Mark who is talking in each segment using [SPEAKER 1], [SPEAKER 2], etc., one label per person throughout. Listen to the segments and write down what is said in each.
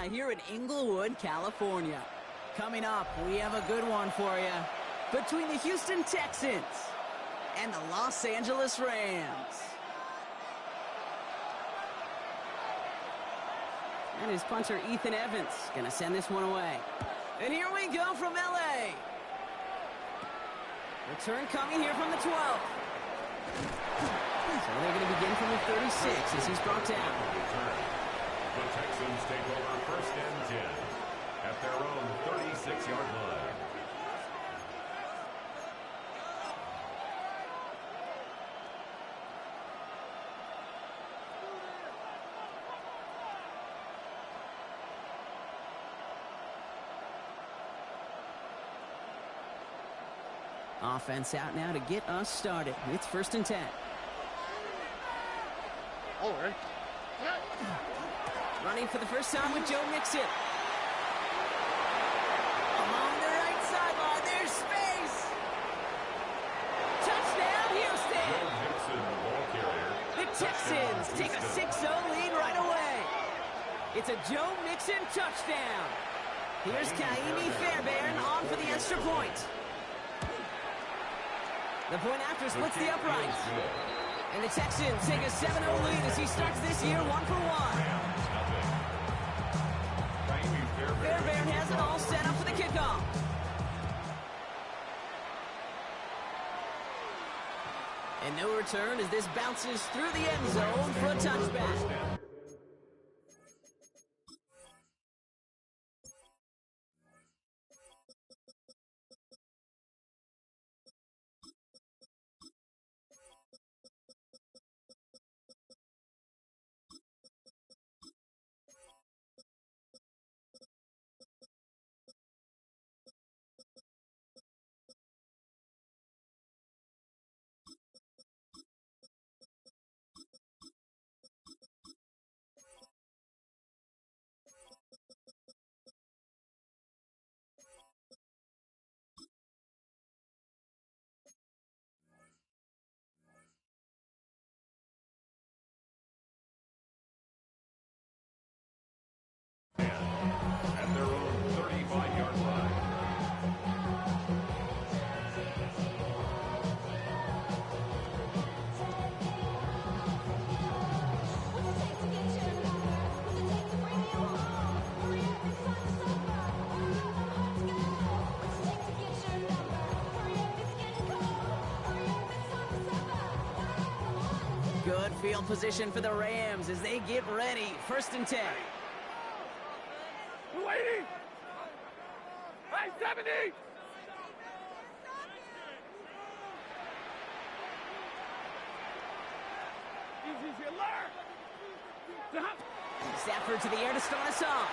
[SPEAKER 1] Supply here in Inglewood, California. Coming up, we have a good one for you. Between the Houston Texans and the Los Angeles Rams. And his punter, Ethan Evans, going to send this one away. And here we go from L.A. Return coming here from the 12. So they're going to begin from the 36 as he's brought down.
[SPEAKER 2] The Texans take over 1st and 10 at their own 36-yard line.
[SPEAKER 1] Offense out now to get us started. It's 1st and 10.
[SPEAKER 3] Over.
[SPEAKER 1] Running for the first time with Joe Mixon. Along the right sideline, there's space. Touchdown, Houston.
[SPEAKER 2] Joe Mixon, the ball carrier.
[SPEAKER 1] The Texans take a 6-0 lead right away. It's a Joe Mixon touchdown. Here's Kaimi Fairbairn on for the extra point. The point after splits the uprights. And the Texans take a 7-0 lead as he starts this year 1 for 1. Fairbairn has it all set up for the kickoff. And no return as this bounces through the end zone for a touchback.
[SPEAKER 2] At their own 35-yard line.
[SPEAKER 1] Good field position for the Rams as they get ready. 1st and 10.
[SPEAKER 3] Waiting. Hey, 70. Easy, alert.
[SPEAKER 1] Stafford to the air to start us off.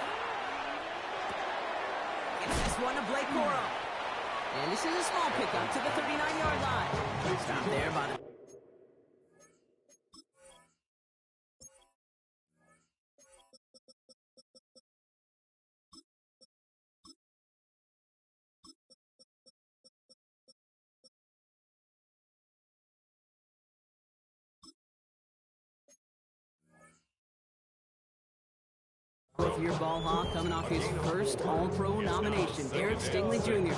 [SPEAKER 1] Gets this one to Blake Corum. And this is a small pickup to the 39-yard line. Stop there by the... With your ball hawk coming off his first All-Pro nomination, Derek Stingley Jr.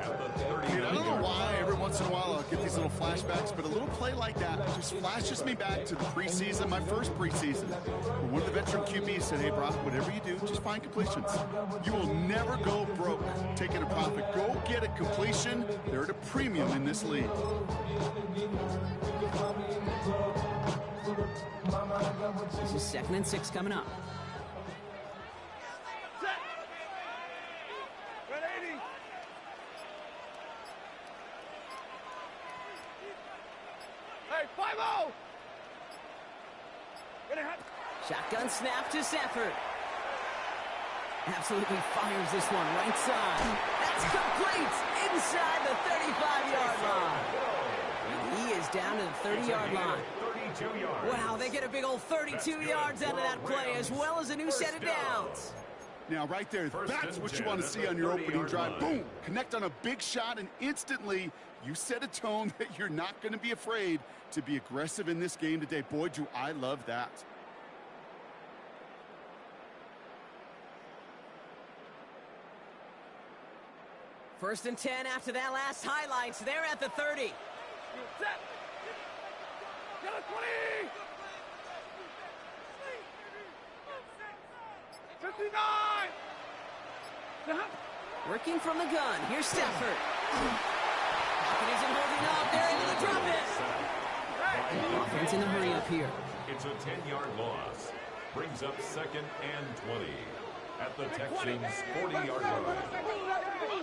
[SPEAKER 4] I don't know why every once in a while I'll get these little flashbacks, but a little play like that just flashes me back to the preseason, my first preseason. One of the veteran QBs said, hey, Brock, whatever you do, just find completions. You will never go broke taking a profit. Go get a completion. They're at a premium in this league.
[SPEAKER 1] This is 2nd and 6 coming up. Shotgun snap to Stafford. Absolutely fires this one right side. That's complete inside the 35-yard line. And he is down to the 30-yard line. Wow, they get a big old 32 yards out of that play as well as a new set of downs.
[SPEAKER 4] Now, right there, that's what you want to see on your opening drive. Boom! Connect on a big shot, and instantly you set a tone that you're not going to be afraid to be aggressive in this game today. Boy, do I love that.
[SPEAKER 1] First and 10 after that last highlights. They're at the 30.
[SPEAKER 3] Set. Get a 20. 59.
[SPEAKER 1] Working from the gun. Here's Stafford. Pocket isn't holding up. They're able to drop it. Offense in the hurry up here.
[SPEAKER 2] It's a 10-yard loss. Brings up 2nd and 20 at the Texans' 40-yard line.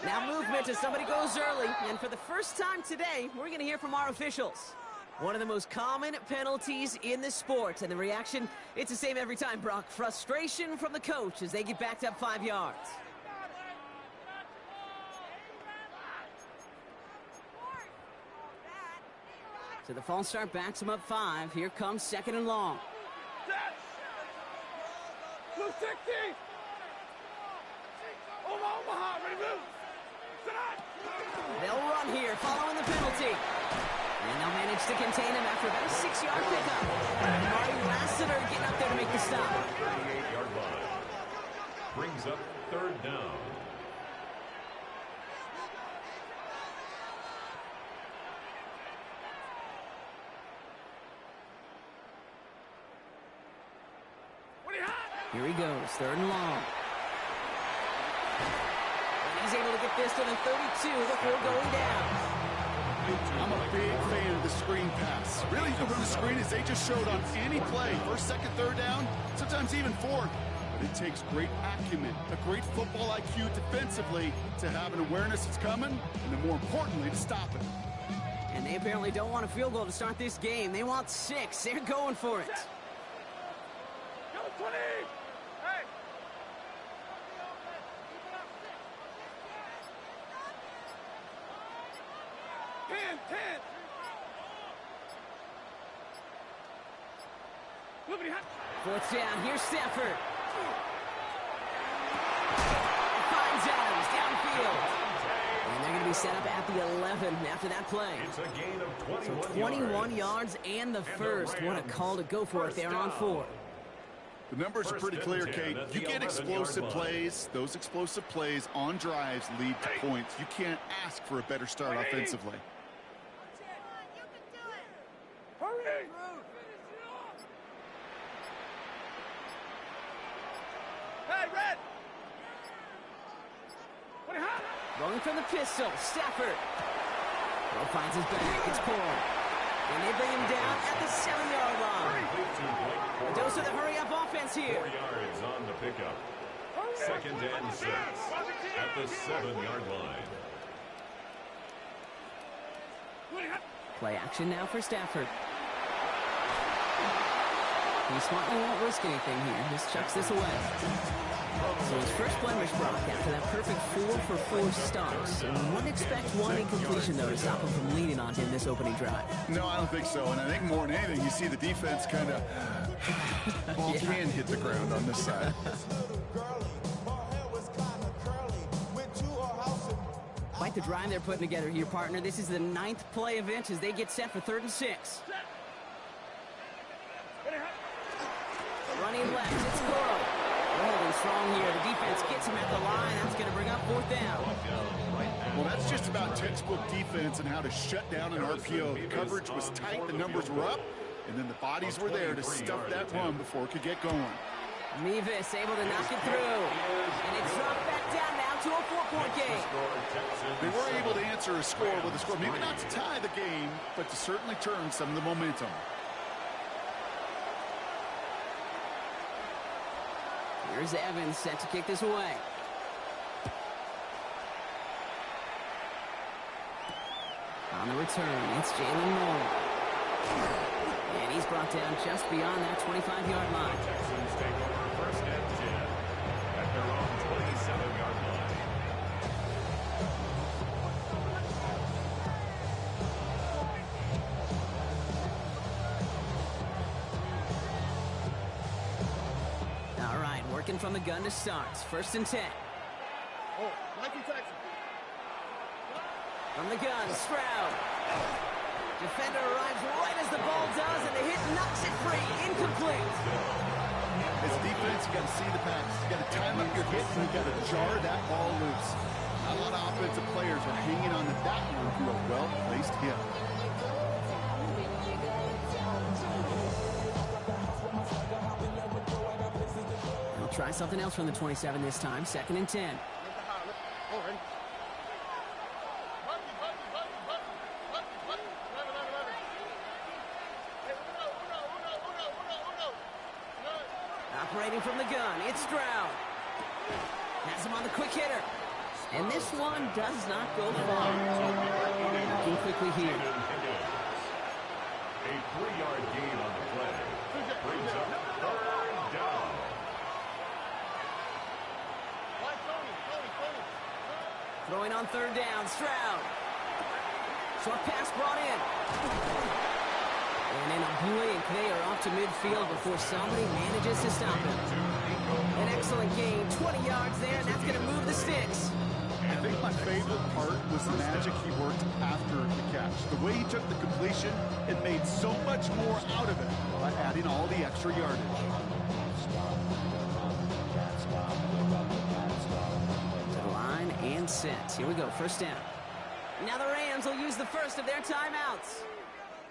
[SPEAKER 1] Now movement as somebody goes early. And for the first time today, we're going to hear from our officials. One of the most common penalties in the sport. And the reaction, it's the same every time, Brock. Frustration from the coach as they get backed up 5 yards. So the false start backs him up 5. Here comes 2nd and long.
[SPEAKER 3] Set. 260. Omaha, ready to move. Sit on.
[SPEAKER 1] They'll run here following the penalty. And they'll manage to contain him after about a 6-yard pickup. And Marty Lassiter getting up there to make the stop.
[SPEAKER 2] 38-yard line. Brings up 3rd down.
[SPEAKER 1] Here he goes, 3rd and long. And he's able to get this to the 32 before going down.
[SPEAKER 4] I'm a big fan of the screen pass. Really, the screen is they just showed on any play. 1st, 2nd, 3rd down, sometimes even 4th. But it takes great acumen, a great football IQ defensively to have an awareness it's coming, and then more importantly, to stop it.
[SPEAKER 1] And they apparently don't want a field goal to start this game. They want 6. They're going for it.
[SPEAKER 3] Go 20. Hey. Ten.
[SPEAKER 1] Fourth down. Here's Stafford. Finds Adams downfield. And they're going to be set up at the 11 after that play.
[SPEAKER 2] It's a gain of 21
[SPEAKER 1] So 21 yards and the first. What a call to go for it there on 4.
[SPEAKER 4] The numbers are pretty clear, Kate. You get explosive plays. Those explosive plays on drives lead to points. You can't ask for a better start offensively.
[SPEAKER 3] Hurry. Hey, Red.
[SPEAKER 1] Going from the pistol, Stafford. Well, finds his back. It's Cole. And they bring him down at the 7-yard line. A dose of the hurry-up offense here.
[SPEAKER 2] 4 yards on the pickup. 2nd and 6 at the 7-yard line.
[SPEAKER 1] Play action now for Stafford. He smartly won't risk anything here. Just chucks this away. So his first blemish, Brock, after that perfect 4-for-4 starts. And wouldn't expect one incompletion, though, to stop him from leaning on him this opening drive.
[SPEAKER 4] No, I don't think so. And I think more than anything, you see the defense kind of ball can hit the ground on this side.
[SPEAKER 1] Quite the drive they're putting together here, partner. This is the 9th play of inch as they get set for 3rd and 6. Running left, it's Coro. Holding strong here. The defense gets him at the line. That's going to bring up 4th down.
[SPEAKER 4] Well, that's just about textbook defense and how to shut down an RPO. The coverage was tight, the numbers were up, and then the bodies were there to stuff that run before it could get going.
[SPEAKER 1] Mevis able to knock it through. And it's dropped back down now to a 4-point game.
[SPEAKER 4] They were able to answer a score with a score. Maybe not to tie the game, but to certainly turn some of the momentum.
[SPEAKER 1] Here's Evans set to kick this away. On the return, it's Jalen Moore. And he's brought down just beyond that 25-yard line.
[SPEAKER 2] Texans take over 1st and 10 at their own 27-yard line.
[SPEAKER 1] All right, working from the gun to start. 1st and 10.
[SPEAKER 3] Oh, Mikey Texas.
[SPEAKER 1] From the gun, Stroud. Defender arrives right as the ball does, and the hit knocks it free. Incomplete.
[SPEAKER 4] As defense, you got to see the pass. You got to time up your hit, and you got to jar that ball loose. Not a lot of offensive players are hanging on to that one through a well-placed hit.
[SPEAKER 1] He'll try something else from the 27 this time. 2nd and 10. Operating from the gun, it's Stroud. Has him on the quick hitter. And this one does not go far. Looking quickly here.
[SPEAKER 2] A 3-yard gain on the play. Brings up 3rd down.
[SPEAKER 1] Throwing on 3rd down, Stroud. Short pass brought in. And in a blink, they are off to midfield before somebody manages to stop him. An excellent gain, 20 yards there, and that's going to move the sticks.
[SPEAKER 4] I think my favorite part was the magic he worked after the catch. The way he took the completion and made so much more out of it by adding all the extra yardage.
[SPEAKER 1] To the line and set. Here we go, 1st down. Now the Rams will use the first of their timeouts.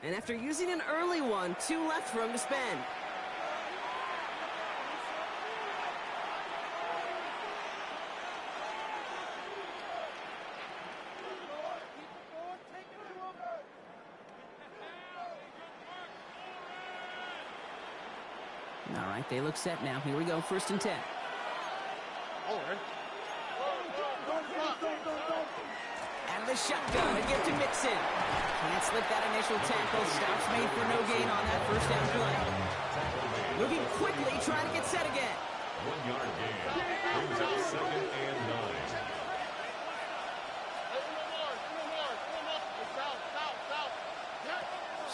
[SPEAKER 1] And after using an early one, 2 left for him to spend. All right, they look set now. Here we go, 1st and 10. Out of the shotgun, a get to Mixon. Can't slip that initial tackle. Stops made for no gain on that 1st down play. Moving quickly, trying to get set again.
[SPEAKER 2] 1-yard gain. Brings up 2nd and 9.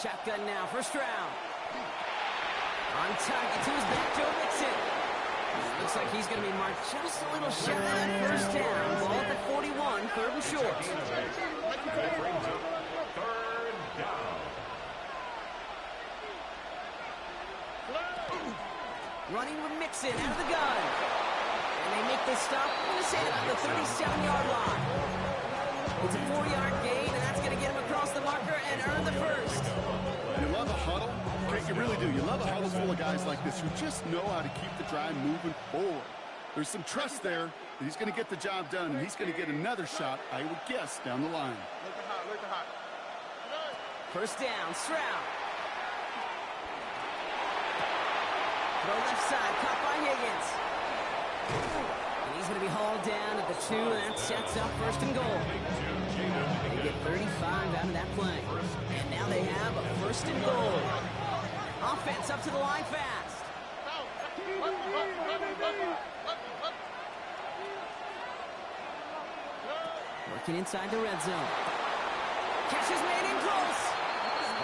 [SPEAKER 1] Shotgun now for Stroud. On target to his back, Joe Mixon. Looks like he's going to be marked just a little shy of that 1st down. Ball at the 41, 3rd and short.
[SPEAKER 2] That brings up 3rd down.
[SPEAKER 1] Running with Mixon out of the gun. And they make this stop, I'm going to say about the 37-yard line. It's a 4-yard gain, and that's going to get him across the marker and earn the 1st.
[SPEAKER 4] You love a huddle. Okay, you really do. You love a huddle full of guys like this who just know how to keep the drive moving forward. There's some trust there that he's going to get the job done, and he's going to get another shot, I would guess, down the line.
[SPEAKER 1] 1st down, Stroud. Throw left side, caught by Higgins. And he's going to be hauled down at the 2, and that sets up 1st and goal. They get 35 out of that play. And now they have a 1st and goal. Offense up to the line fast. Working inside the red zone. Catch is made in close.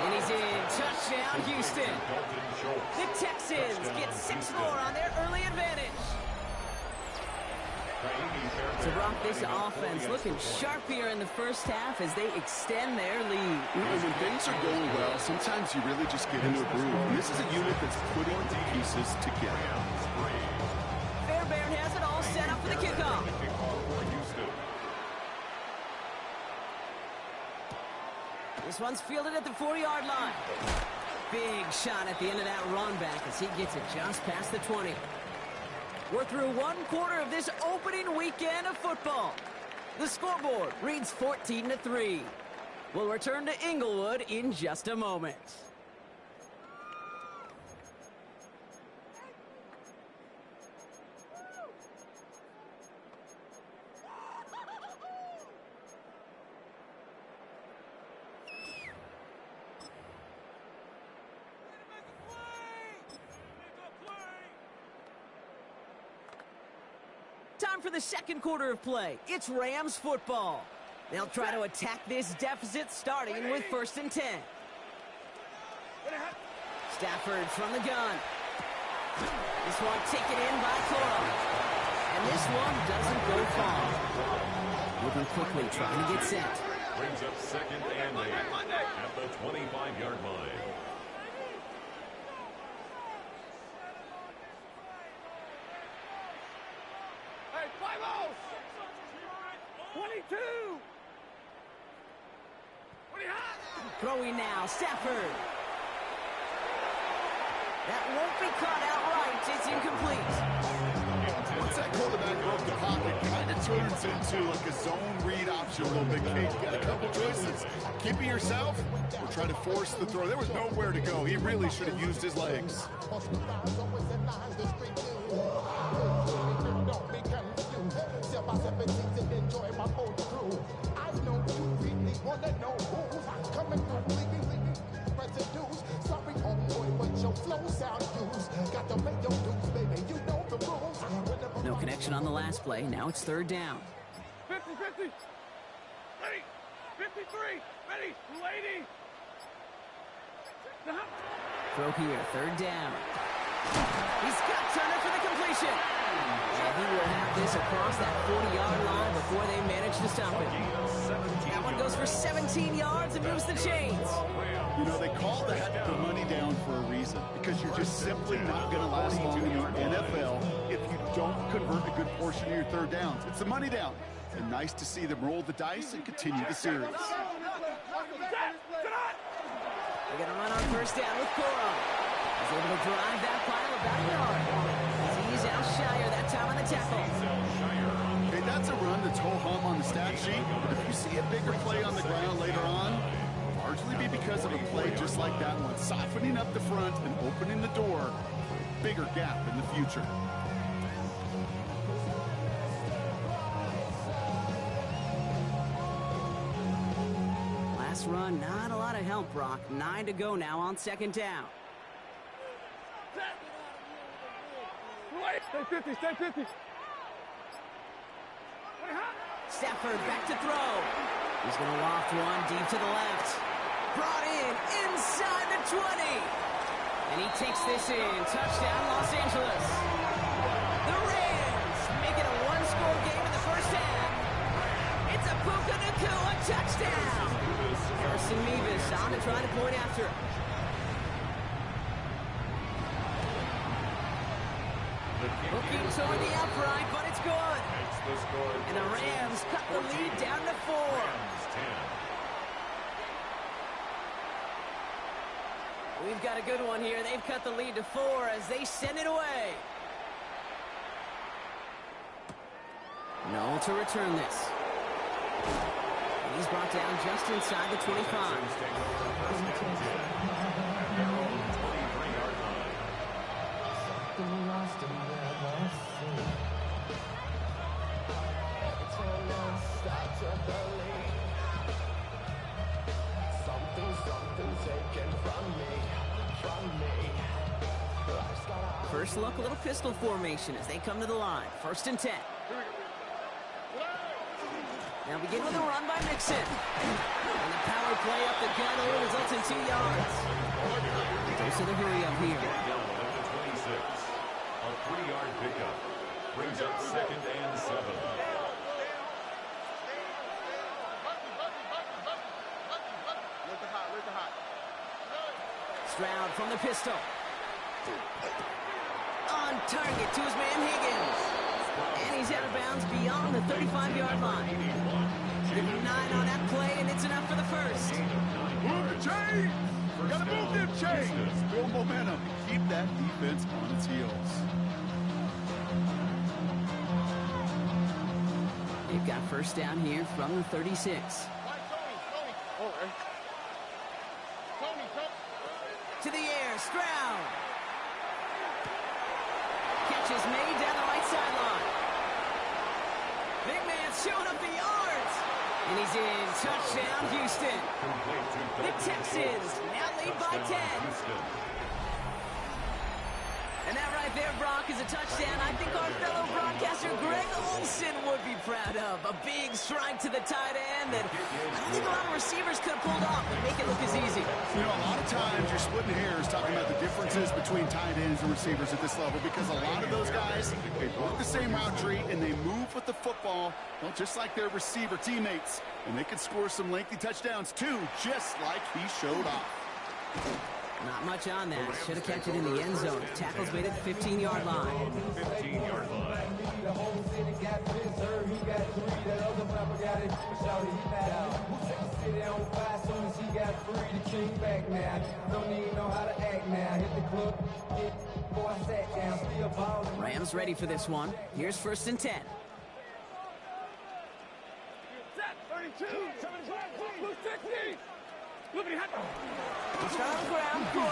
[SPEAKER 1] And he's in. Touchdown, Houston. The Texans get 6 more on their early advantage. So, Brock, this offense looking sharp here in the 1st half as they extend their lead.
[SPEAKER 4] When things are going well, sometimes you really just get into a groove. And this is a unit that's putting the pieces together.
[SPEAKER 1] Fairbairn has it all set up for the kickoff. This one's fielded at the 4-yard line. Big shot at the end of that run back as he gets it just past the 20. We're through 1 quarter of this opening weekend of football. The scoreboard reads 14-3. We'll return to Inglewood in just a moment. Time for the 2nd quarter of play. It's Rams football. They'll try to attack this deficit starting with 1st and 10. Stafford from the gun. This one taken in by Coro. And this one doesn't go far. Moving quickly, trying to get set.
[SPEAKER 2] Brings up 2nd and 8 at the 25-yard line.
[SPEAKER 3] 22. 20 hot.
[SPEAKER 1] Throwing now, Stafford. That won't be caught outright. It's incomplete.
[SPEAKER 4] Once that quarterback broke the pocket, kind of turns into like a zone read option a little bit. Keech got a couple choices. Keep it yourself or try to force the throw. There was nowhere to go. He really should have used his legs.
[SPEAKER 1] No connection on the last play. Now it's third down.
[SPEAKER 3] 50, 50. Ready. 53. Ready. 280.
[SPEAKER 1] Throw here, third down. He's got Turner for the completion. And he will have this across that 40-yard line before they manage to stop it. That one goes for 17 yards and moves the chains.
[SPEAKER 4] You know, they call that the money down for a reason, because you're just simply not going to last long in the NFL if you don't convert a good portion of your third downs. It's the money down. And nice to see them roll the dice and continue the series.
[SPEAKER 1] They're going to run on first down with Corum. He's able to drive that pile about a yard. He's Al Shire that time on the tackle.
[SPEAKER 4] Okay, that's a run that's ho-hum on the stat sheet. But if you see a bigger play on the ground later on, largely be because of a play just like that one, softening up the front and opening the door. Bigger gap in the future.
[SPEAKER 1] Last run, not a lot of help, Brock. 9 to go now on second down.
[SPEAKER 3] Stay 50, stay 50.
[SPEAKER 1] Stafford back to throw. He's going to loft one deep to the left. Brought in inside the 20. And he takes this in. Touchdown, Los Angeles. The Rams make it a one-score game in the first half. It's a Puka Nacua touchdown. Carson Mevis on to try to point after. Looking toward the upright, but it's good. And the Rams cut the lead down to 4. We've got a good one here. They've cut the lead to 4 as they send it away. No to return this. And he's brought down just inside the 25. First look, a little pistol formation as they come to the line. First and 10. Now begin with a run by Mixon. And the power play up the gut only results in 2 yards. Dose of the hurry up here.
[SPEAKER 2] A 3-yard pickup brings up second and 7.
[SPEAKER 1] Stroud from the pistol. On target to his man Higgins. And he's out of bounds beyond the 35-yard line. Give him 9 on that play, and it's enough for the first.
[SPEAKER 4] Move the chains! Gotta move them chains! Build momentum. Keep that defense on its heels.
[SPEAKER 1] They've got first down here from the 36. To the air, Stroud. Catch is made down the right sideline. Big man's showing up the yards. And he's in. Touchdown, Houston. The Texans now lead by 10. And that right there, Brock, is a touchdown I think our fellow broadcaster Greg Olson would be proud of. A big strike to the tight end that I don't think a lot of receivers could have pulled off and make it look as easy.
[SPEAKER 4] You know, a lot of times you're splitting hairs talking about the differences between tight ends and receivers at this level, because a lot of those guys, they work the same route tree and they move with the football, well, just like their receiver teammates. And they can score some lengthy touchdowns too, just like he showed off.
[SPEAKER 1] Not much on that. Should have kept it in the end zone. Tackle's made at the 15-yard line.
[SPEAKER 2] 15-yard line.
[SPEAKER 1] Rams ready for this one. Here's 1st and 10.
[SPEAKER 3] Set. 32. 60. Lookity hot.
[SPEAKER 1] He's on the ground. Cool.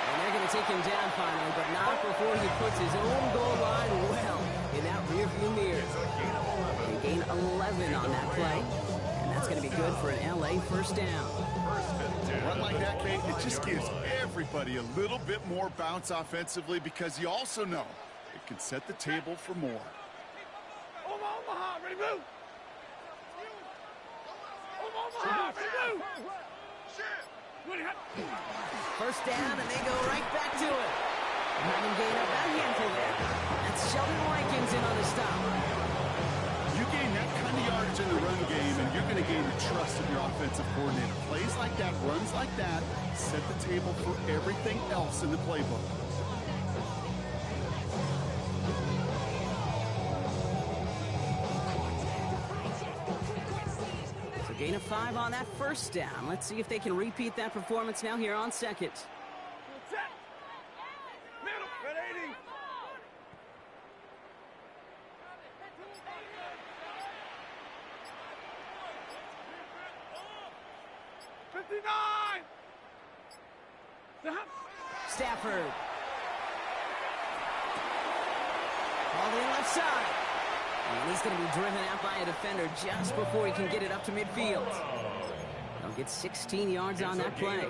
[SPEAKER 1] And they're going to take him down finally, but not before he puts his own goal line well in that rearview mirror. They gain 11 on that play, and that's going to be good for an LA 1st down.
[SPEAKER 4] A run like that, Kate, it just gives everybody a little bit more bounce offensively because you also know it can set the table for more.
[SPEAKER 3] Omaha, ready, move. Omaha, ready, move.
[SPEAKER 1] 1st down, and they go right back to it. Having gained up that handful there. That's Sheldon Rankins in on the stop.
[SPEAKER 4] You gain that kind of yardage in the run game, and you're going to gain the trust of your offensive coordinator. Plays like that, runs like that, set the table for everything else in the playbook.
[SPEAKER 1] So gain of 5 on that 1st down. Let's see if they can repeat that performance now here on 2nd.
[SPEAKER 3] Set. Middle. Red 80.
[SPEAKER 1] Stafford. All the left side. And he's going to be driven out by a defender just before he can get it up to midfield. They'll get 16 yards on that play.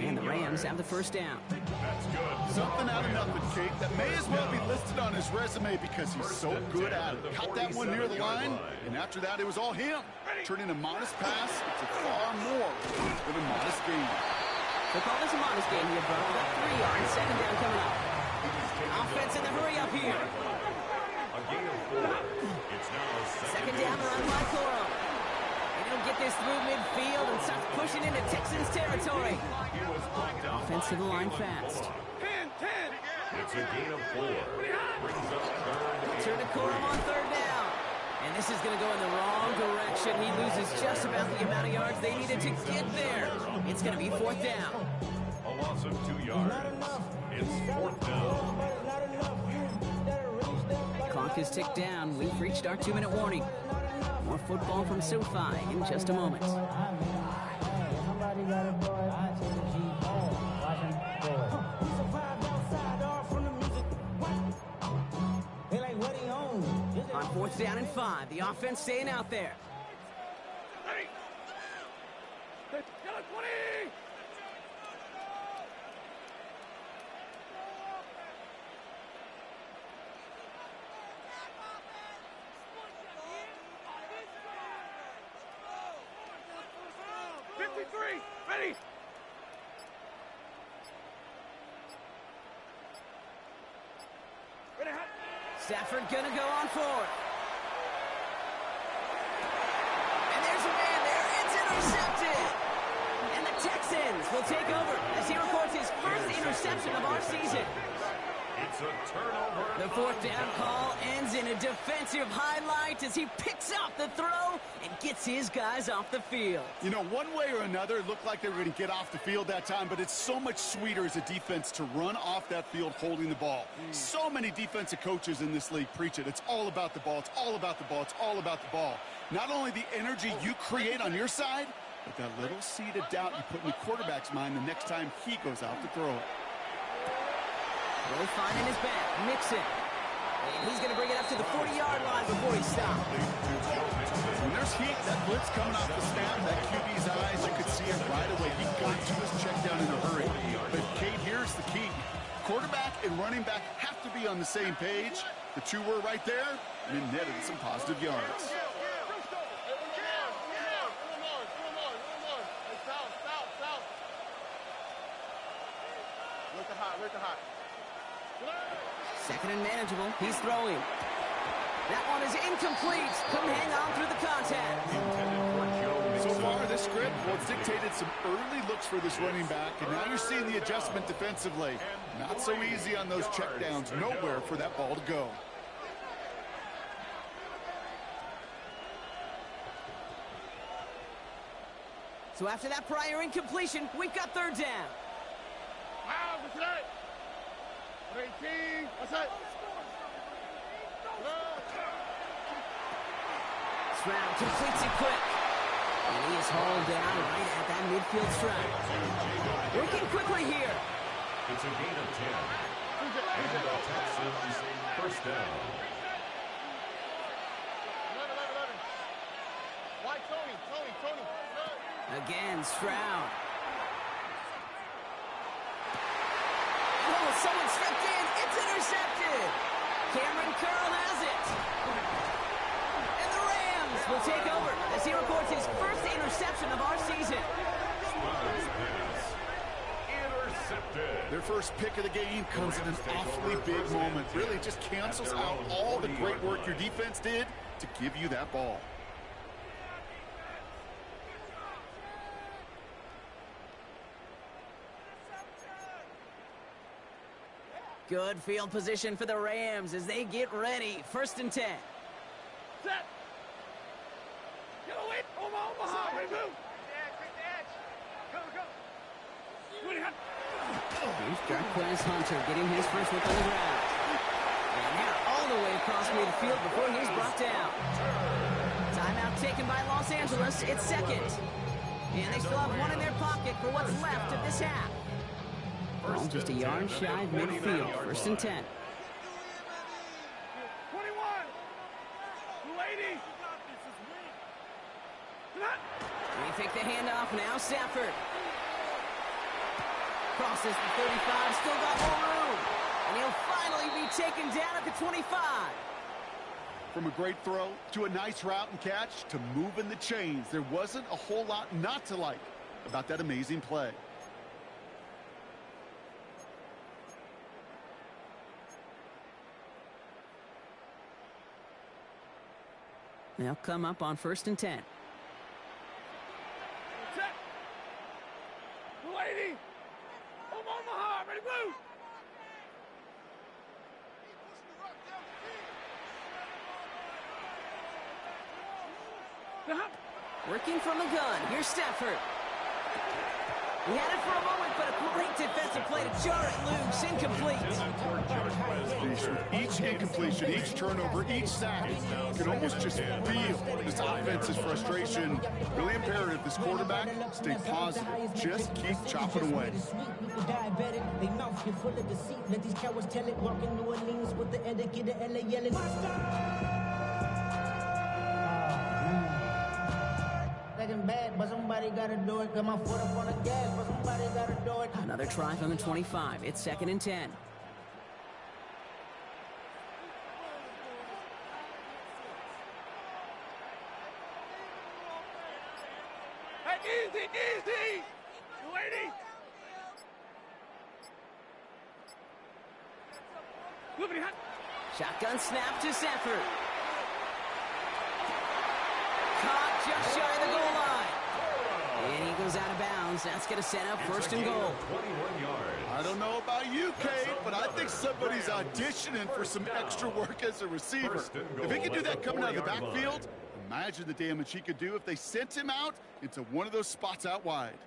[SPEAKER 1] And the Rams have the 1st down.
[SPEAKER 2] That's good.
[SPEAKER 4] Something out of nothing, Kate, that may as well be listed on his resume because he's so good at it. Caught that one near the line, and after that, it was all him. Turning a modest pass to far more than a modest gain.
[SPEAKER 1] They'll call this a modest game here, bro. About 3 yards, 2nd down coming up. Offense in the hurry up here.
[SPEAKER 2] A gain of 4. It's now
[SPEAKER 1] 2nd down run by Coro. They don't get this through midfield and starts pushing into Texans territory. Offensive line fast.
[SPEAKER 3] 10.
[SPEAKER 2] It's a gain of 4. Brings up 3rd.
[SPEAKER 1] Turn to Coro on 3rd down. And this is going to go in the wrong direction. He loses just about the amount of yards they needed to get there. It's going to be 4th down.
[SPEAKER 2] A loss of 2 yards. It's 4th down.
[SPEAKER 1] Clock is ticked down. We've reached our 2-minute warning. More football from SoFi in just a moment. On 4th down and 5, the offense staying out there.
[SPEAKER 3] Ready. Yellow 20. Ready. Ready, hot.
[SPEAKER 1] Stafford gonna go on 4th. And there's a man there. It's intercepted. And the Texans will take over as he records his 1st interception of our season.
[SPEAKER 2] It's a turnover.
[SPEAKER 1] The 4th down call ends in a defensive highlight as he picks out the throw and gets his guys off the field.
[SPEAKER 4] You know, one way or another, it looked like they were going to get off the field that time, but it's so much sweeter as a defense to run off that field holding the ball. So many defensive coaches in this league preach it. It's all about the ball. It's all about the ball. It's all about the ball. Not only the energy you create on your side, but that little seed of doubt you put in the quarterback's mind the next time he goes out to throw it.
[SPEAKER 1] Really finding his back. Mixon. And he's going to bring it up to the 40-yard line before he stops.
[SPEAKER 4] When there's heat, that blitz coming off the snap, that QB's eyes, you could see it right away. He got to his check down in a hurry. But, Kate, here's the key. Quarterback and running back have to be on the same page. The two were right there, and it netted some positive yards.
[SPEAKER 1] Second and manageable. He's throwing. That one is incomplete. Couldn't hang on through the contact.
[SPEAKER 4] So far, this script, well, it's dictated some early looks for this running back, and now you're seeing the adjustment defensively. Not so easy on those checkdowns. Nowhere for that ball to go.
[SPEAKER 1] So after that prior incompletion, we've got third down.
[SPEAKER 3] Wow, what's that? 18, what's that?
[SPEAKER 1] Stroud completes it quick. And he is hauled down right at that midfield stripe. Working quickly here.
[SPEAKER 2] It's a gain of 10. And the Texans first down.
[SPEAKER 3] 11. Why Tony?
[SPEAKER 1] Again, Stroud. Oh, someone stepped in. It's intercepted. Cameron Curl has it. And the Rams will take over as he records his first interception of our season.
[SPEAKER 2] Intercepted.
[SPEAKER 4] Their first pick of the game comes in an awfully big moment. Really just cancels out all the great work your defense did to give you that ball.
[SPEAKER 1] Good field position for the Rams as they get ready. First and 10.
[SPEAKER 3] Set. Get away. Omaha. Ready, move. Go.
[SPEAKER 1] Here's Jarquez Hunter getting his first whip on the ground. And now all the way across midfield before he's brought down. Timeout taken by Los Angeles. It's second. And they still have one in their pocket for what's left of this half. Ball just a yard shy of midfield. First and 10.
[SPEAKER 3] 21. 280.
[SPEAKER 1] They take the handoff. Now Stafford. Crosses the 35. Still got more room. And he'll finally be taken down at the 25.
[SPEAKER 4] From a great throw to a nice route and catch to moving the chains, there wasn't a whole lot not to like about that amazing play.
[SPEAKER 1] They'll come up on first and 10.
[SPEAKER 3] Set. 280. Omaha. Ready, move.
[SPEAKER 1] Working from the gun. Here's Stafford. He had it for a moment, but a great defensive play to jar it loose. Incomplete.
[SPEAKER 4] Each incompletion, each turnover, each sack, you can almost just feel this offense's frustration. Really imperative this quarterback stay positive. Just keep chopping away.
[SPEAKER 5] They mouth you full of deceit. Let these cowards tell it. Walking New Orleans with the etiquette of LA yelling. Bad, but somebody gotta do it. Got my foot up on the gas, but somebody gotta do it.
[SPEAKER 1] Another try from the 25. It's second and 10.
[SPEAKER 3] Hey, easy. 280. Moving hot.
[SPEAKER 1] Shotgun snap to Stafford. Caught just shy of the goal line. And he goes out of bounds. That's going to set up first and goal.
[SPEAKER 2] 21 yards.
[SPEAKER 4] I don't know about you, Kate, but I think somebody's auditioning for some extra work as a receiver. If he could do that coming out of the backfield, imagine the damage he could do if they sent him out into one of those spots out wide.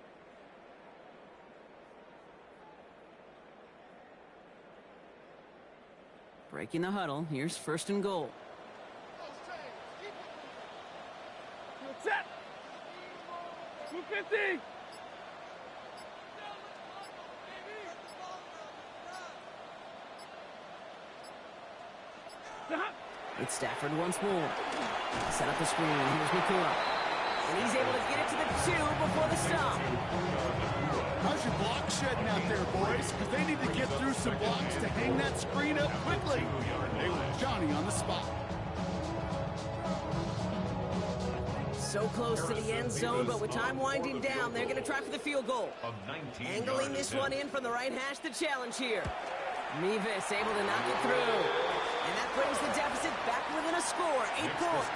[SPEAKER 1] Breaking the huddle. Here's first and goal.
[SPEAKER 3] Set. 250.
[SPEAKER 1] It's Stafford once more. Set up the screen. Here's McCullough. And he's able to get it to the 2 before the stop.
[SPEAKER 4] How's your block shedding out there, boys? Because they need to get through some blocks to hang that screen up quickly. They were Johnny on the spot.
[SPEAKER 1] So close to the end zone, but with time winding down, they're going to try for the field goal. Angling this one in from the right hash, the challenge here. Mevis able to knock it through. And that brings the deficit back within a score, 8 points.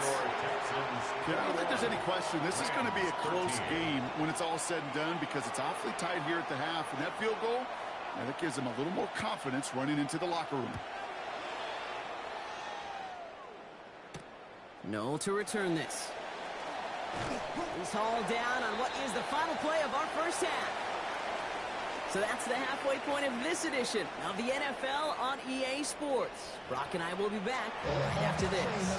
[SPEAKER 4] Yeah, I don't think there's any question. This is going to be a close game when it's all said and done because it's awfully tight here at the half. And that field goal, that gives them a little more confidence running into the locker room.
[SPEAKER 1] No to return this. He's hauled down on what is the final play of our first half. So that's the halfway point of this edition of the NFL on EA Sports. Brock and I will be back right after this.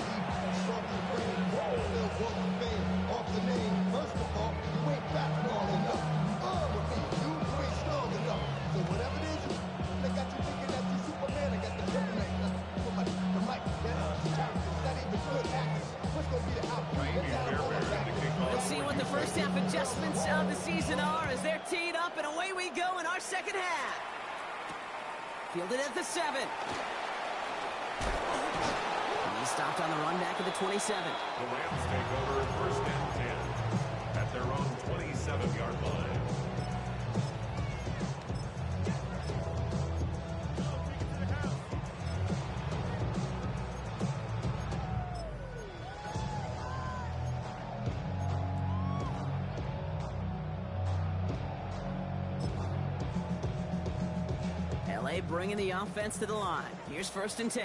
[SPEAKER 1] We'll see what the first half adjustments of the season are as they're teed up, and away we go in our second half. Fielded at the 7. He stopped on the run back at the 27.
[SPEAKER 2] The Rams take over first and 10 at their own 27-yard line.
[SPEAKER 1] LA bringing the offense to the line. Here's first and 10.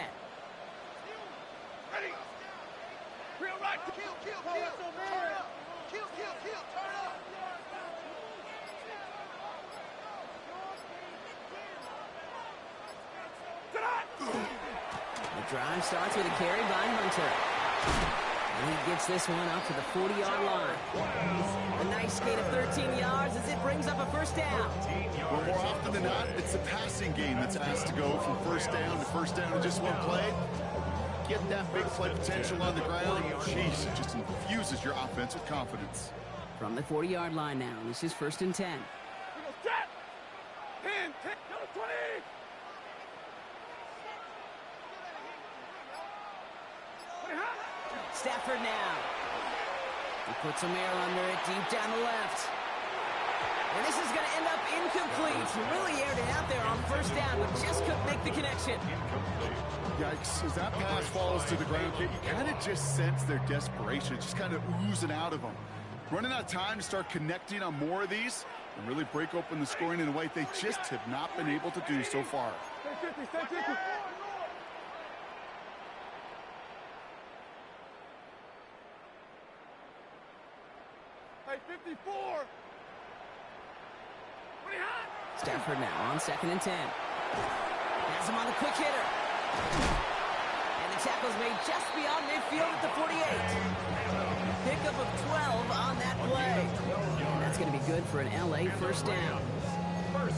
[SPEAKER 3] Ready. Real right. Kill. Turn up. Kill. Turn up.
[SPEAKER 1] The drive starts with a carry by Hunter. And he gets this one up to the 40-yard line. A nice gain of 13 yards as it brings up a first down.
[SPEAKER 4] Well, more often than not, it's the passing game that's asked to go from first down in just one play. Get that big play potential on the ground. Jeez, it just infuses your offense with confidence.
[SPEAKER 1] From the 40-yard line now, this is first and 10.
[SPEAKER 3] We go set. 10. Go 20.
[SPEAKER 1] Stafford now. He puts some air under it deep down the left. And this is going to end up incomplete. He really aired it out there on first down, but just couldn't make the connection.
[SPEAKER 4] Yikes, as that pass falls to the ground, you kind of just sense their desperation. It's just kind of oozing out of them. Running out of time to start connecting on more of these and really break open the scoring in a way they just have not been able to do so far.
[SPEAKER 3] Stay 50. Hey, 54.
[SPEAKER 1] Stafford now on second and 10. Has him on the quick hitter. And the tackle's made just beyond midfield at the 48. Pickup of 12 on that play. And that's going to be good for an LA first down.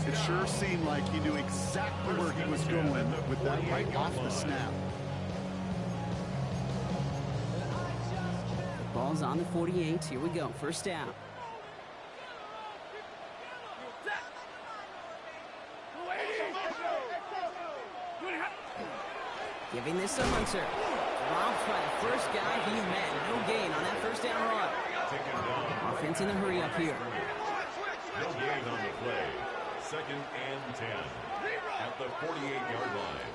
[SPEAKER 4] It sure seemed like he knew exactly where he was going with that right off the snap.
[SPEAKER 1] The ball's on the 48. Here we go. First down. Giving this to Hunter. Dropped by the first guy he met. No gain on that first down run. Offense in the hurry up here.
[SPEAKER 2] No gain on the play. Second and 10 at the 48-yard line.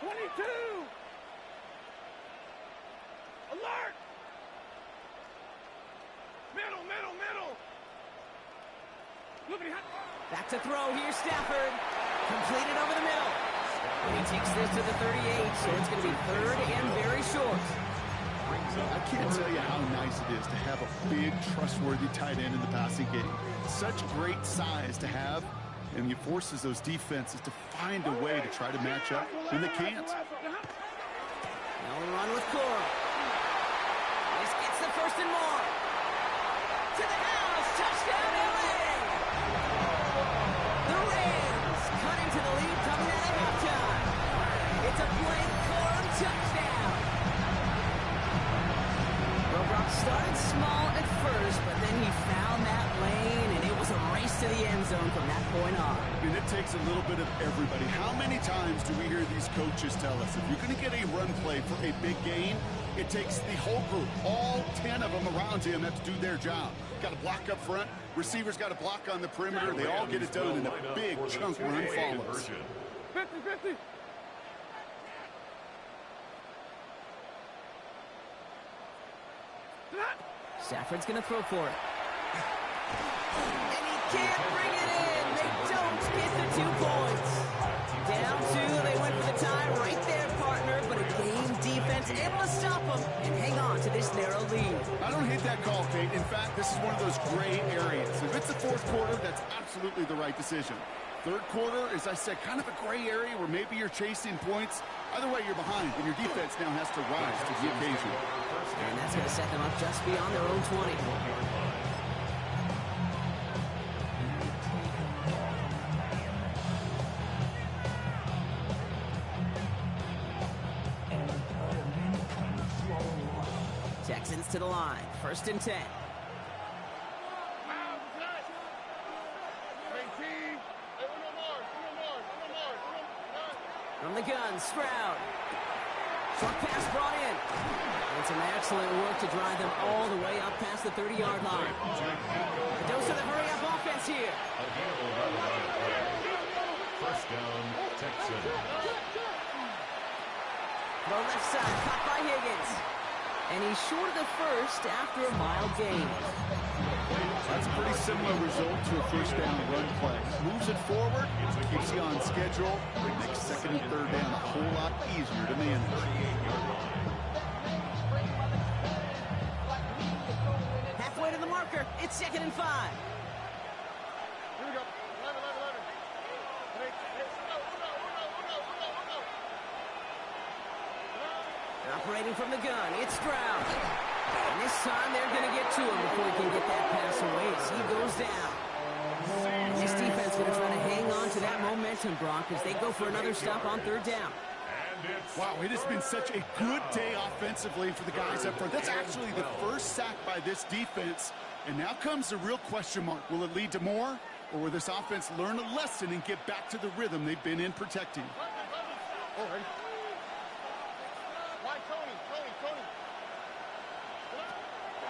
[SPEAKER 3] 22. Alert. Middle.
[SPEAKER 1] Back to throw. Here's Stafford. Completed over the middle. And he takes this to the 38, so it's going to be third and very short.
[SPEAKER 4] I can't tell you how nice it is to have a big, trustworthy tight end in the passing game. Such great size to have, and it forces those defenses to find a way to try to match up when they can't.
[SPEAKER 1] Now we run with Cora. This gets the first and more. To the house. Touchdown, LA. The Rams cut into the lead coming out of halftime. It's a Blake Corum touchdown. Brock started small at first, but then he found that lane, and it was a race to the end zone from that point on.
[SPEAKER 4] And it takes a little bit of everybody. How many times do we hear these coaches tell us, if you're going to get a run play for a big gain, it takes the whole group, all 10 of them around him have to do their job. Got to block up front, receivers got to block on the perimeter, they all get it done, and a big chunk run follows.
[SPEAKER 3] 50.
[SPEAKER 1] Stafford's going to throw for it. And he can't bring it in. They don't get the 2 points. Down 2, they went for the tie right there, partner. But a game defense able to stop them and hang on to this this narrow lead.
[SPEAKER 4] I don't hate that call, Kate. In fact, this is one of those gray areas. If it's the fourth quarter, that's absolutely the right decision. Third quarter, as I said, kind of a gray area where maybe you're chasing points. Either way, you're behind, and your defense now has to rise to the occasion.
[SPEAKER 1] And that's going to set them up just beyond their own 20. Texans to the line. 1st and 10. From the gun, Stroud. Short pass brought in. And some excellent work to drive them all the way up past the 30-yard line. A dose of the hurry-up offense here.
[SPEAKER 2] First down, Texans.
[SPEAKER 1] The left side, caught by Higgins. And he's short of the first after a mild gain.
[SPEAKER 4] That's a pretty similar result to a first down run play. Moves it forward, keeps you on schedule, makes second and third down a whole lot easier to manage.
[SPEAKER 1] Halfway to the marker, it's 2nd and 5.
[SPEAKER 3] Here we go.
[SPEAKER 1] Operating from the gun, it's Stroud. And this time they're going to get to him before he can get that pass away as he goes down. And this defense going to try to hang on to that momentum, Brock, as they go for another stop on 3rd down.
[SPEAKER 4] Wow, it has been such a good day offensively for the guys up front. That's actually the first sack by this defense. And now comes the real question mark. Will it lead to more? Or will this offense learn a lesson and get back to the rhythm they've been in protecting?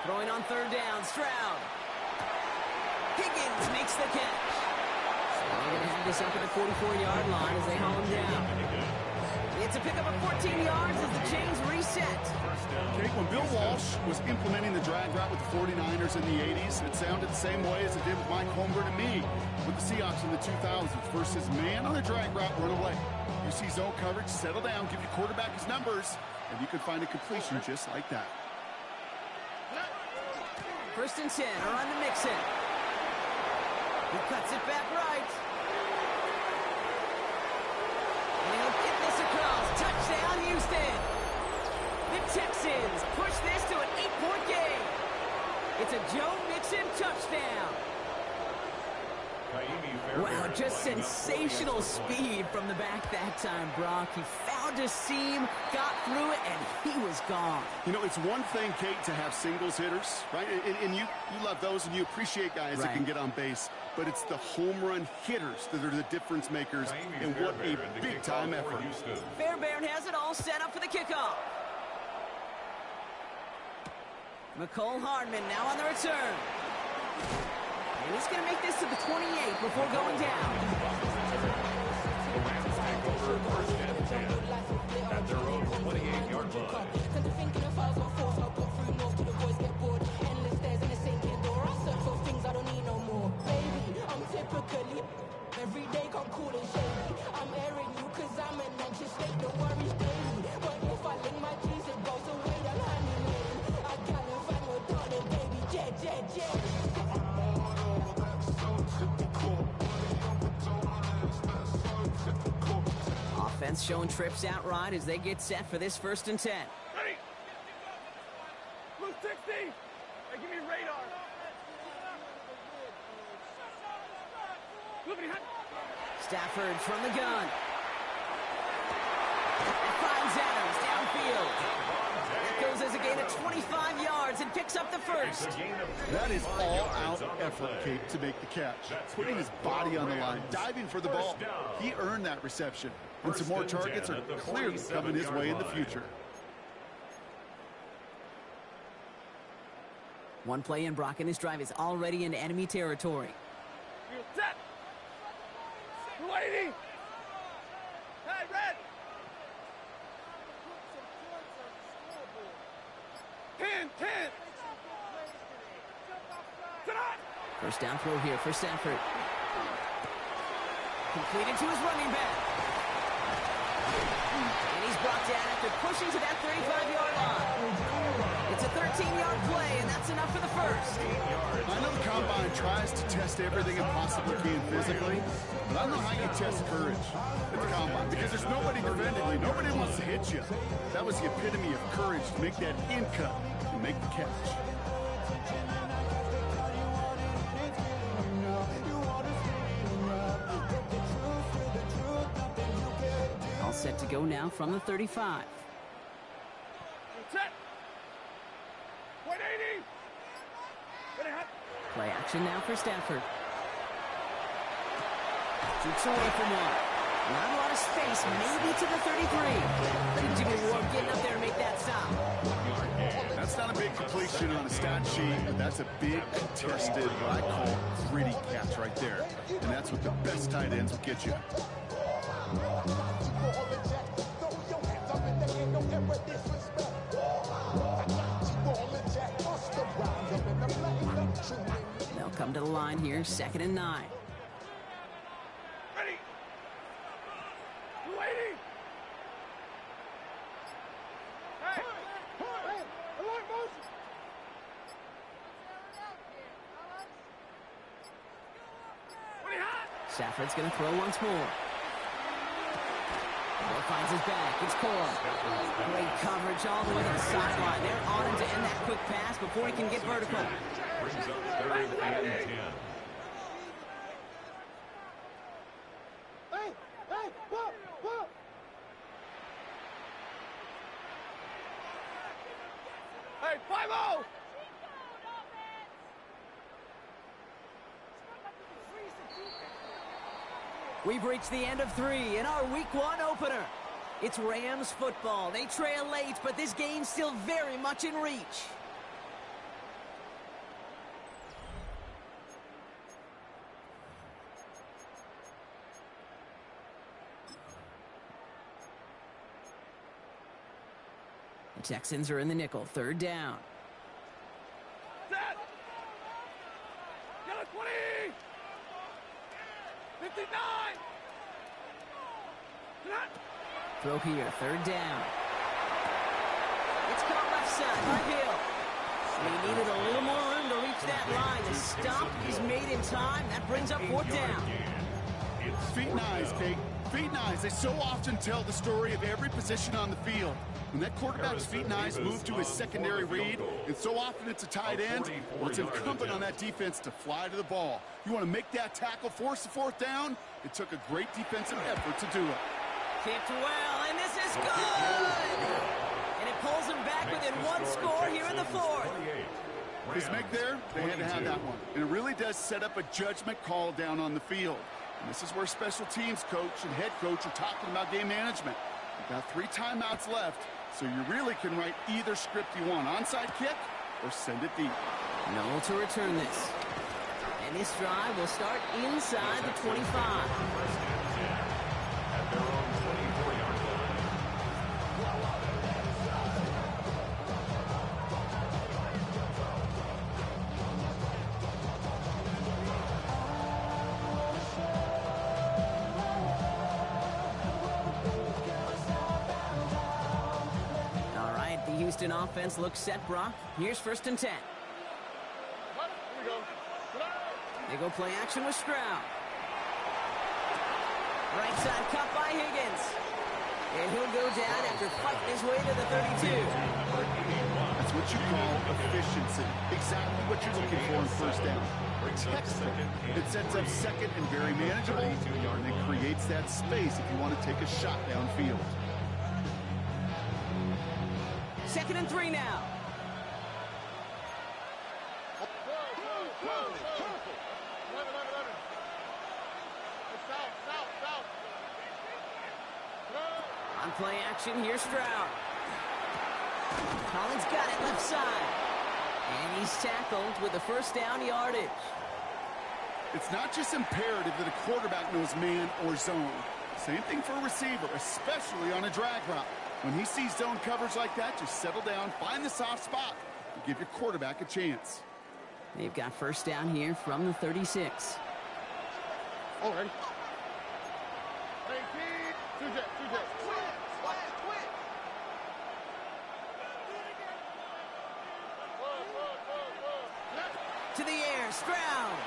[SPEAKER 1] Throwing on 3rd down, Stroud. Higgins makes the catch. So they're going to have this up at the 44-yard line as they haul him down. It's a pickup of 14 yards as the chains reset.
[SPEAKER 4] Okay, when Bill Walsh was implementing the drag route with the 49ers in the 80s, it sounded the same way as it did with Mike Holmgren and me with the Seahawks in the 2000s versus man on the drag route, run away. You see zone coverage, settle down, give your quarterback his numbers, and you can find a completion just like that.
[SPEAKER 1] 1st and 10, around to Mixon. He cuts it back right. And he'll get this across. Touchdown, Houston. The Texans push this to an 8-point game. It's a Joe Mixon touchdown. Wow, just sensational speed from the back that time, Brock. He found a seam, got through it, and he was gone.
[SPEAKER 4] You know, it's one thing, Kate, to have singles hitters, right? And you love those, and you appreciate guys that can get on base. But it's the home run hitters that are the difference makers, and what a big-time effort.
[SPEAKER 1] Fairbairn has it all set up for the kickoff. McCole Hardman now on the return. And he's going to make this to the 28 before going down.
[SPEAKER 2] The Rams take over 1st and 10 at their own 28-yard line.
[SPEAKER 5] Every day come cool and shady. I'm airing you cause I'm an anxious state. The worries daily. But if I link my G's, it goes away. I'm honeymoon. I gotta find your daughter, baby. Jet, jet, jet.
[SPEAKER 1] Offense showing trips out right as they get set for this 1st and 10.
[SPEAKER 3] Ready? Blue 60. Hey, give me radar. Look at
[SPEAKER 1] Stafford from the gun. And finds Adams downfield. That goes as a gain of 25 yards and picks up the first.
[SPEAKER 4] That is all-out effort, Kate, to make the catch. Putting his body on the line, diving for the ball. He earned that reception. And some more targets are clearly coming his way in the future.
[SPEAKER 1] One play in, Brock, and this drive is already into enemy territory.
[SPEAKER 3] you're set. 280. Hey, red. 10.
[SPEAKER 1] First down throw here for Stafford. Completed to his running back. And he's brought down after pushing to that 35-yard line. It's a 13 15-yard play, and that's enough for the first.
[SPEAKER 4] I know the combine tries to test everything it possibly can physically, but I don't know how you test courage at the combine because there's nobody defending you. Nobody wants to hit you. That was the epitome of courage to make that in cut and make the catch.
[SPEAKER 1] All set to go now from the 35.
[SPEAKER 3] Set. 180.
[SPEAKER 1] Play action now for Stafford. Shoots away from one. Not a lot of space, maybe to the 33. But he did work getting up there and make that stop.
[SPEAKER 4] That's not a big completion on a stat sheet, but that's a big contested, what I call gritty catch right there. And that's what the best tight ends will get you.
[SPEAKER 1] They'll come to the line here, 2nd and 9.
[SPEAKER 3] Ready. 280. Hey. Alert motion.
[SPEAKER 1] Stafford's going to throw once more. Moore finds his back. It's Cole. Great coverage all the way to the sideline. They're on him to end that quick pass before he can get vertical.
[SPEAKER 2] Brings up 3rd and 10.
[SPEAKER 3] Hey, whoa. Hey, 5-0.
[SPEAKER 1] We've reached the end of 3 in our Week 1 opener. It's Rams football. They trail late, but this game's still very much in reach. The Texans are in the nickel, 3rd down.
[SPEAKER 3] Set. Get it, 20. 59.
[SPEAKER 1] Throw here, 3rd down. It's caught left side by Hill. They needed a little more room to reach that line. The stop is made in time. That brings up 4th down.
[SPEAKER 4] Feet and eyes, Kate. Feet and eyes. They so often tell the story of every position on the field. When that quarterback's feet and eyes move to his secondary read, and so often it's a tight end, well, it's incumbent on that defense to fly to the ball. You want to make that tackle, force the 4th down? It took a great defensive effort to do it.
[SPEAKER 1] Kicked well, and this is good! And it pulls them back within 1 score here in the 4th.
[SPEAKER 4] This make there, they had to have that one. And it really does set up a judgment call down on the field. And this is where special teams coach and head coach are talking about game management. You've got 3 timeouts left, so you really can write either script you want. Onside kick or send it deep.
[SPEAKER 1] No to return this. And this drive will start inside the 25.
[SPEAKER 2] At their own 24-yard line.
[SPEAKER 1] All right, the Houston offense looks set, Brock. Here's 1st and 10. They go play action with Stroud. Right side cut by Higgins. And he'll go down after fighting his way to the 32.
[SPEAKER 4] That's what you call efficiency. Exactly what you're looking for in 1st down. Textbook. It sets up 2nd and very manageable, and it creates that space if you want to take a shot downfield.
[SPEAKER 1] 2nd and 3 now. On play action, here's Stroud. Collins got it left side. And he's tackled with the 1st down yardage.
[SPEAKER 4] It's not just imperative that a quarterback knows man or zone. Same thing for a receiver, especially on a drag route. When he sees zone coverage like that, just settle down, find the soft spot, and give your quarterback a chance.
[SPEAKER 1] They've got 1st down here from the 36.
[SPEAKER 3] All right. Hey, Keech. 2 Quit.
[SPEAKER 1] to the air. Stroud.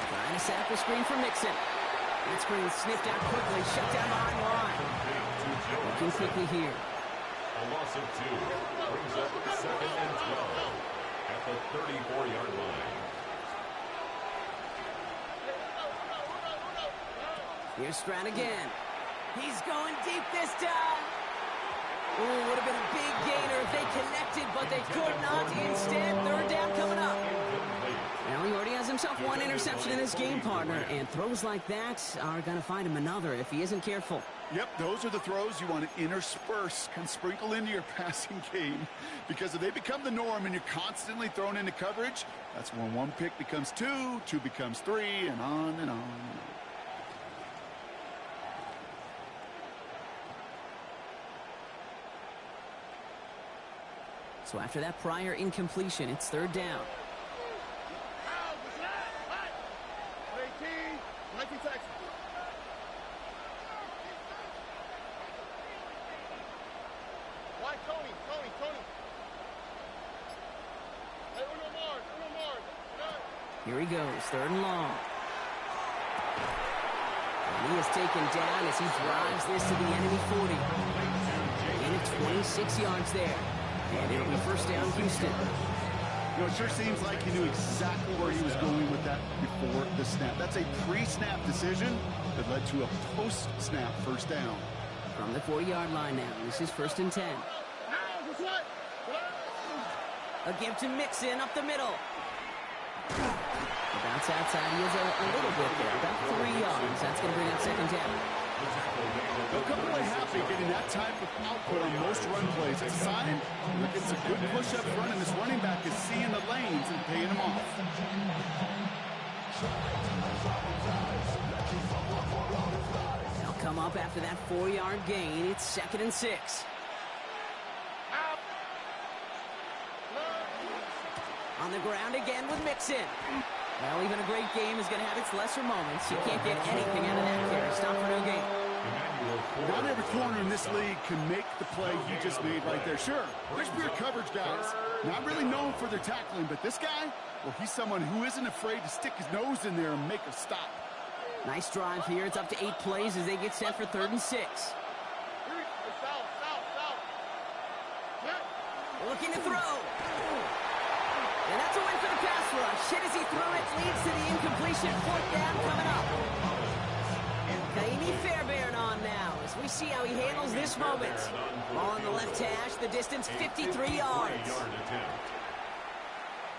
[SPEAKER 1] Trying to set up the screen for Mixon. That screen sniffed out quickly. Shut down behind the line. Looking quickly here.
[SPEAKER 2] A loss of 2 brings up 2nd and 12 at the 34-yard line.
[SPEAKER 1] Here's Stroud again. He's going deep this time. Ooh, would have been a big gainer if they connected, but they could not. Instead, 3rd down coming up. Now, he already has himself 1 interception in this game, partner, and throws like that are going to find him another if he isn't careful.
[SPEAKER 4] Yep, those are the throws you want to intersperse, can sprinkle into your passing game. Because if they become the norm and you're constantly thrown into coverage, that's when 1 pick becomes 2, 2 becomes 3, and on and on.
[SPEAKER 1] So after that prior incompletion, it's 3rd down.
[SPEAKER 3] 19 Texans. Why Tony? Hey, Uno Mars.
[SPEAKER 1] Here he goes, 3rd and long. And he is taken down as he drives this to the enemy 40. Gain of 26 yards there. And it'll be 1st down, Houston.
[SPEAKER 4] You know, it sure seems like he knew exactly where he was going with that before the snap. That's a pre-snap decision that led to a post-snap 1st down.
[SPEAKER 1] From the 40-yard line now, this is 1st and 10. A give to Mixon up the middle. The bounce outside, he is a little bit there, about 3 yards. That's going to bring up 2nd down.
[SPEAKER 4] They'll come away happy getting that type of output on most run plays. It's a sign that it's a good push up front, and this running back is seeing the lanes and paying them off.
[SPEAKER 1] They'll come up after that 4-yard gain. It's 2nd and 6. On the ground again with Mixon. Well, even a great game is going to have its lesser moments. You can't get anything out of that carry. Stop for no gain.
[SPEAKER 4] Not every corner in this league can make the play he just made right there. Sure, there's pure coverage guys. Not really known for their tackling, but this guy, well, he's someone who isn't afraid to stick his nose in there and make a stop.
[SPEAKER 1] Nice drive here. It's up to 8 plays as they get set for 3rd and 6. Looking to throw. And that's a win for the pass rush. Hit as he threw it, leads to the incompletion. 4th down coming up. Kaimi Fairbairn on now as we see how he handles this moment. Ball on the left hash, the distance 53 yards.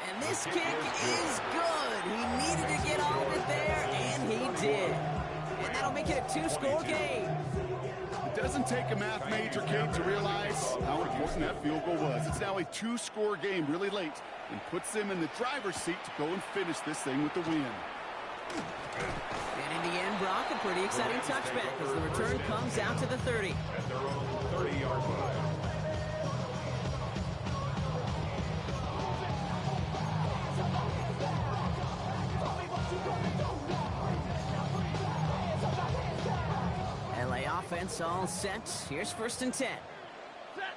[SPEAKER 1] And this kick is good. He needed to get all of it there, and he did. And that'll make it a 2-score game.
[SPEAKER 4] It doesn't take a math major, Kate, to realize how important that field goal was. It's now a 2-score game really late and puts them in the driver's seat to go and finish this thing with the win.
[SPEAKER 1] And in the end, Brock, a pretty exciting touchback as the return comes out to the 30.
[SPEAKER 2] At their own 30-yard line.
[SPEAKER 1] LA offense all set. Here's 1st and 10.
[SPEAKER 3] Set.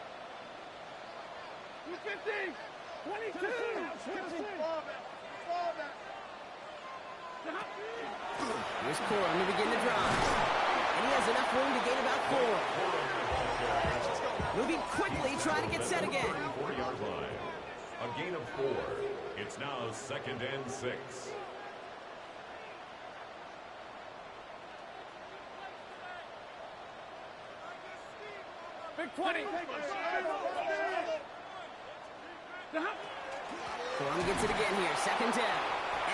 [SPEAKER 3] 250. 22.
[SPEAKER 1] Here's Corum to begin the drive. And he has enough room to gain about 4. Moving quickly, trying to get set again.
[SPEAKER 2] 4-yard line. A gain of 4. It's now 2nd and 6.
[SPEAKER 3] Big 20.
[SPEAKER 1] Corum gets it again here. 2nd down.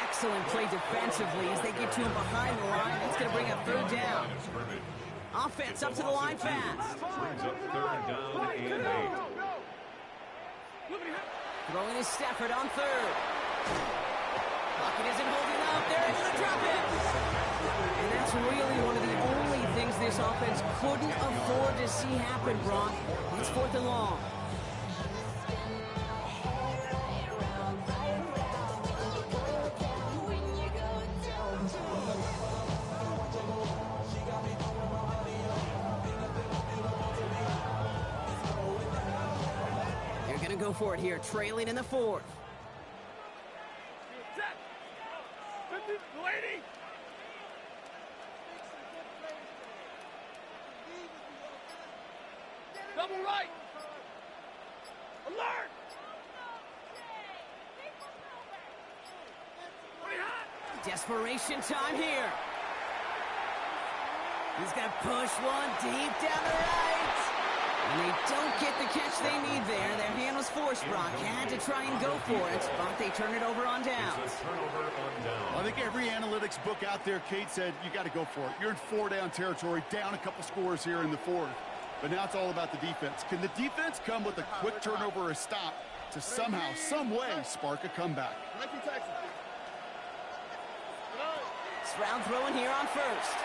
[SPEAKER 1] Excellent play defensively as they get to him behind the line. That's going to bring up 3rd down. Offense up to the line fast.
[SPEAKER 2] Brings up 3rd down and 8.
[SPEAKER 1] Throwing his Stafford on 3rd. Lockett isn't holding up. They're able to drop it. And that's really one of the only things this offense couldn't afford to see happen, Brock. It's 4th and long. They're going to go for it here, trailing in the 4th. Desperation time here. He's going to push one deep down the right. And they don't get the catch they need there. Their hand was forced, Brock. Had to try and go for it, but they turn it over on down.
[SPEAKER 2] It's a turnover on down.
[SPEAKER 4] I think every analytics book out there, Kate said, you got to go for it. You're in 4-down territory, down a couple scores here in the fourth. But now it's all about the defense. Can the defense come with a quick turnover or a stop to somehow, some way, spark a comeback?
[SPEAKER 1] Stroud throwing here on first.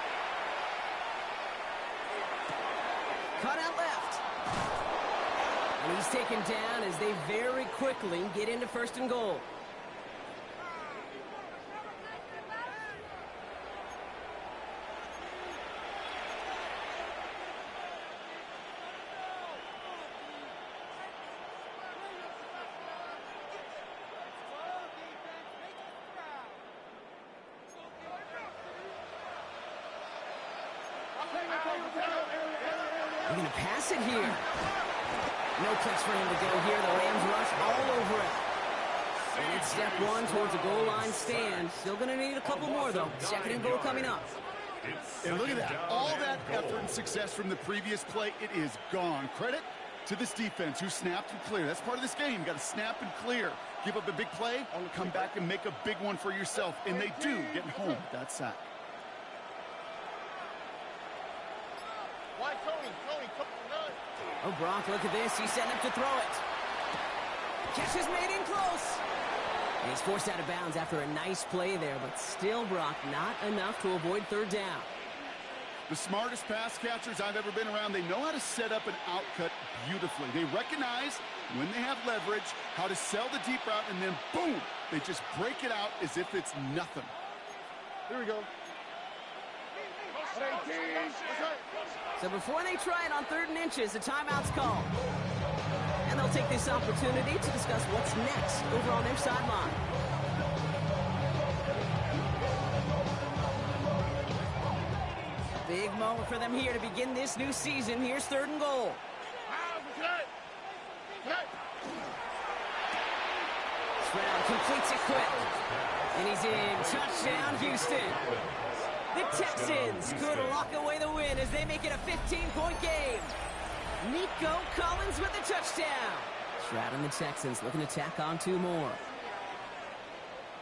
[SPEAKER 1] Cut out left. And he's taken down as they very quickly get into first and goal. They're going to pass it here. No place for him to go here. The Rams rush all over it. And it's step one towards a goal line stand. Still going to need a couple more, though. Second and goal coming up.
[SPEAKER 4] And look at that. All that effort and success from the previous play, it is gone. Credit to this defense who snapped and cleared. That's part of this game. You got to snap and clear. Give up a big play, come back and make a big one for yourself. And they do, getting home with that sack.
[SPEAKER 1] Oh, Brock, look at this. He's setting up to throw it. Catch is made in close. And he's forced out of bounds after a nice play there, but still, Brock, not enough to avoid third down.
[SPEAKER 4] The smartest pass catchers I've ever been around, they know how to set up an outcut beautifully. They recognize when they have leverage, how to sell the deep route, and then boom, they just break it out as if it's nothing.
[SPEAKER 3] Here we go.
[SPEAKER 1] So before they try it on 3rd and inches, a timeout's called. And they'll take this opportunity to discuss what's next over on their sideline. Big moment for them here to begin this new season. Here's 3rd and goal. Stroud completes it quick. And he's in. Touchdown, Houston. The Texans could lock away the win as they make it a 15-point game. Nico Collins with the touchdown. Stroud and the Texans looking to tack on 2 more.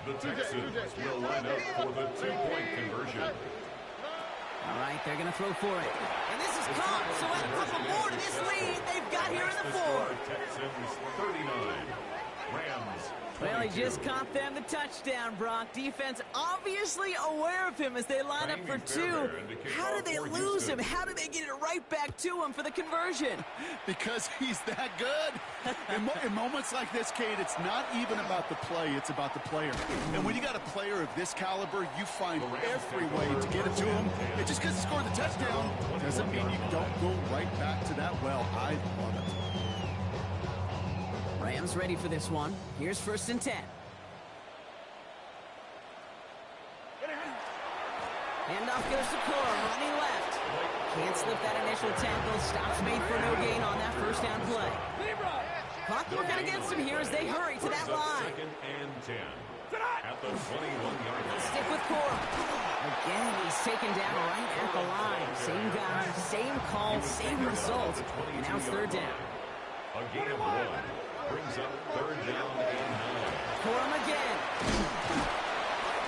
[SPEAKER 2] The Texans will line up for the 2-point conversion.
[SPEAKER 1] All right, they're going to throw for it. And this is caught, so add a couple more to this lead they've got here in the 4th.
[SPEAKER 2] Texans 39, Rams 22.
[SPEAKER 1] Well, he just caught them the touchdown, Brock. Defense obviously aware of him as they line up for 2. How did they lose him? How did they get it right back to him for the conversion?
[SPEAKER 4] Because he's that good. In moments like this, Kate, it's not even about the play, it's about the player. And when you got a player of this caliber, you find every way to get it to him. And just because he scored the touchdown doesn't mean you don't go right back to that well. I love it.
[SPEAKER 1] Rams ready for this one. Here's 1st and 10. Handoff goes to Cora, running left. Can't slip that initial tackle. Stops made for no gain on that 1st down play. Clock working against him here as they hurry to that line.
[SPEAKER 2] 2nd and 10 at the 21-yard line.
[SPEAKER 1] Stick with Cora. Again, he's taken down right at the line. Same guy, same call, same result. And now it's 3rd down.
[SPEAKER 2] A gain of 1 brings up 3rd down and 9.
[SPEAKER 1] Corum again.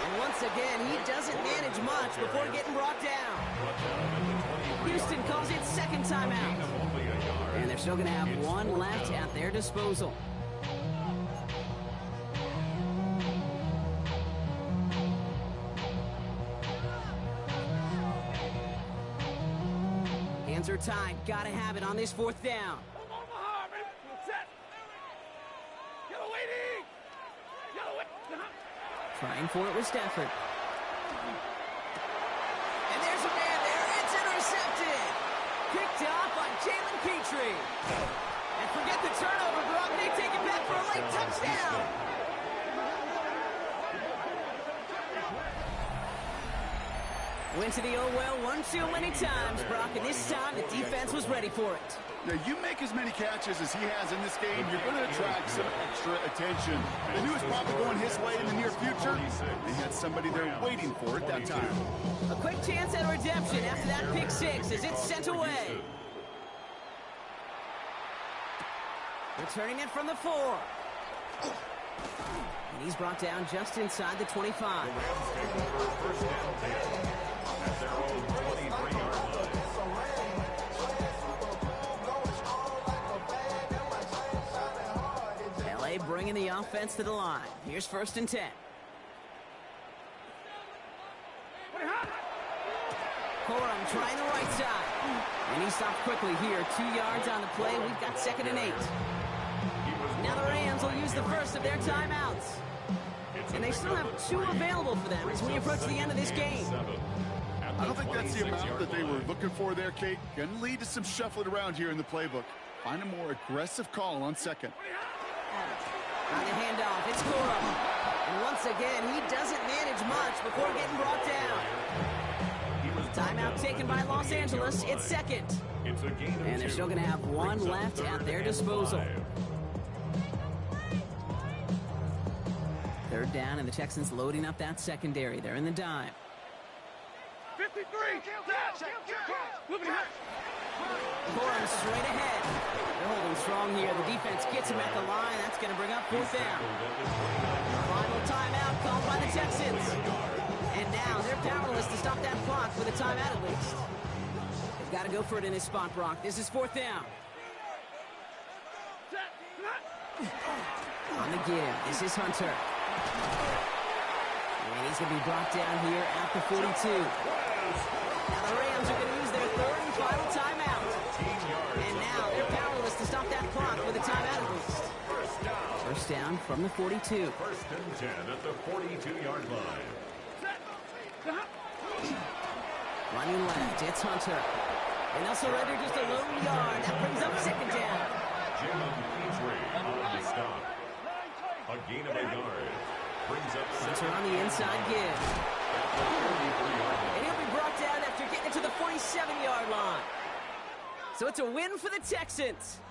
[SPEAKER 1] And once again, he doesn't manage much before getting brought down. Houston calls it 2nd timeout. And they're still going to have 1 left at their disposal. Hands are tied. Got to have it on this 4th down. Trying for it with Stafford. And there's a man there. It's intercepted. Picked off by Jalen Petrie. And forget the turnover, Brock. They take it back for a late touchdown. Went to the oh-well one too many times, Brock, and this time the defense was ready for it.
[SPEAKER 4] Now, you make as many catches as he has in this game, you're going to attract some extra attention. They knew it was probably going his way in the near future. They had somebody there waiting for it that time.
[SPEAKER 1] A quick chance at redemption after that pick six as it's sent away. Returning it from the 4. And he's brought down just inside the 25.
[SPEAKER 2] The Rams take over first down 10 at their own 23-yard line.
[SPEAKER 1] LA bringing the offense to the line. Here's first and 10. Corum trying the right side. And he stopped quickly here. 2 yards on the play. We've got second and 8. Now the Rams will use the first of their timeouts. And they still have 2 available for them as we approach the end of this game.
[SPEAKER 4] I don't think that's the amount that they were looking for there, Kate. Going to lead to some shuffling around here in the playbook. Find a more aggressive call on second.
[SPEAKER 1] On the handoff, it's Corum. And once again, he doesn't manage much before getting brought down. Timeout taken by Los Angeles. It's second. And they're still going to have 1 left at their disposal. Third down, and the Texans loading up that secondary. They're in the dime.
[SPEAKER 3] 53.
[SPEAKER 1] Corum straight ahead. They're holding strong here. The defense gets him at the line. That's going to bring up fourth down. Final timeout called by the Texans. And now they're powerless to stop that clock with a timeout at least. They've got to go for it in this spot, Brock. This is fourth down. On the give, this is Hunter. And he's going to be brought down here at the 42. Now the Rams are going to use their third and final timeout. And now they're powerless to stop that clock with a timeout at least. First down from the 42.
[SPEAKER 2] First and 10 at the 42-yard line.
[SPEAKER 1] Running left, it's Hunter. And they'll surrender just a lone yard. That brings up second down.
[SPEAKER 2] Keech on the stop. A gain of a yard. Brings up
[SPEAKER 1] Hunter on the inside give. And he'll be brought down after getting it to the 47-yard line. So it's a win for the Texans.